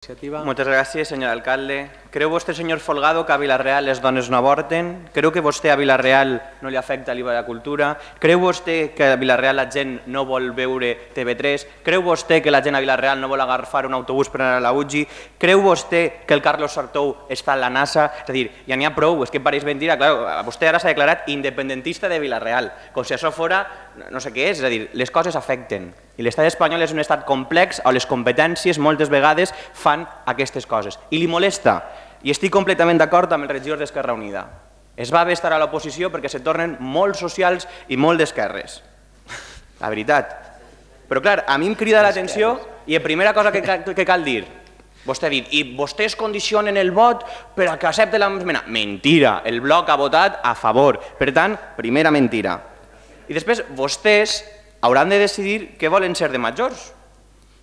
Moltes gràcies, senyor alcalde. Creu vostè, senyor Folgado, que a Vila-real les dones no avorten? Creu que vostè a Vila-real no li afecta l'IVA de la cultura? Creu vostè que a Vila-real la gent no vol veure TV3? Creu vostè que la gent a Vila-real no vol agafar un autobús per anar a la UGI? Creu vostè que el Carlos Sartou està a la NASA? És a dir, ja n'hi ha prou, és que pareix mentira. Clar, vostè ara s'ha declarat independentista de Vila-real, com si això fora no sé què és. És a dir, les coses afecten. I l'estat espanyol és un estat complex on les competències moltes vegades fan aquestes coses. I li molesta. I estic completament d'acord amb els regidors d'Esquerra Unida. Es va bé estar a l'oposició perquè se tornen molt socials i molt d'esquerres. La veritat. Però clar, a mi em crida l'atenció i la primera cosa que cal dir, vostè ha dit, i vostès condicionen el vot per a que accepten l'esmena. Mentira, el bloc ha votat a favor. Per tant, primera mentira. I després, vostès hauran de decidir què volen ser de majors.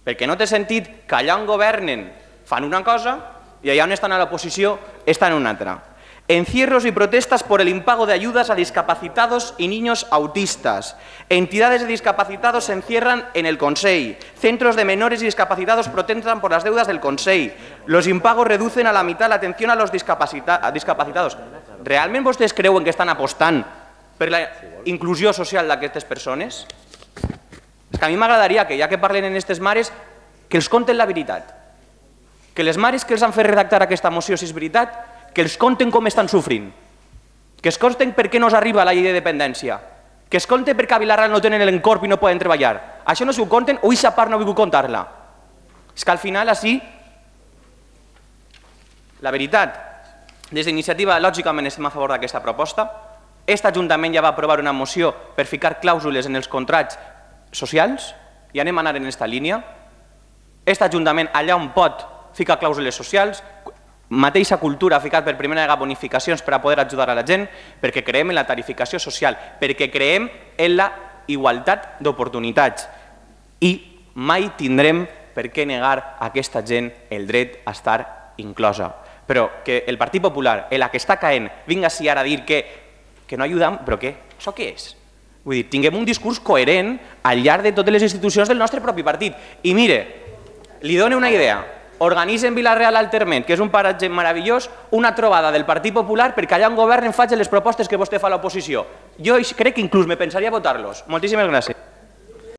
Perquè no té sentit que allà on governen fan una cosa y allá donde están a la oposición están en una altra. Encierros y protestas por el impago de ayudas a discapacitados y niños autistas. Entidades de discapacitados se encierran en el Consell. Centros de menores y discapacitados protestan por las deudas del Consell. Los impagos reducen a la mitad la atención a los discapacitados. ¿Realment vostès creuen que estan apostant per la inclusió social d'aquestes persones? És que a mi m'agradaria que, ja que parlen en aquestes mares, que els conten la veritat. Que les mares que els han fet redactar aquesta moció, si és veritat, que els conten com estan sofrint, que els conten per què no els arriba la llei de dependència, que els conten per què a Vila-real no tenen l'encorp i no poden treballar. Això no s'ho conten o aquesta part no vull contar-la. És que al final, així, la veritat, des d'iniciativa, lògicament estem a favor d'aquesta proposta. Aquest Ajuntament ja va aprovar una moció per ficar clàusules en els contrats socials i anem a anar en aquesta línia. Aquest Ajuntament, allà on pot, fica clàusules socials, mateixa cultura ha ficat per primera vegada bonificacions per a poder ajudar a la gent, perquè creiem en la tarificació social, perquè creiem en la igualtat d'oportunitats i mai tindrem per què negar a aquesta gent el dret a estar inclosa. Però que el Partit Popular, en la que està caent, vinga així ara a dir que no ajudem, però què? Això què és? Vull dir, tinguem un discurs coherent al llarg de totes les institucions del nostre propi partit. I mire, li dono una idea. Organitzen Vila-real Alterment, que és un paratge meravellós, una trobada del Partit Popular perquè allà on governen facin les propostes que vostè fa a l'oposició. Jo crec que inclús me pensaria votar-los. Moltíssimes gràcies.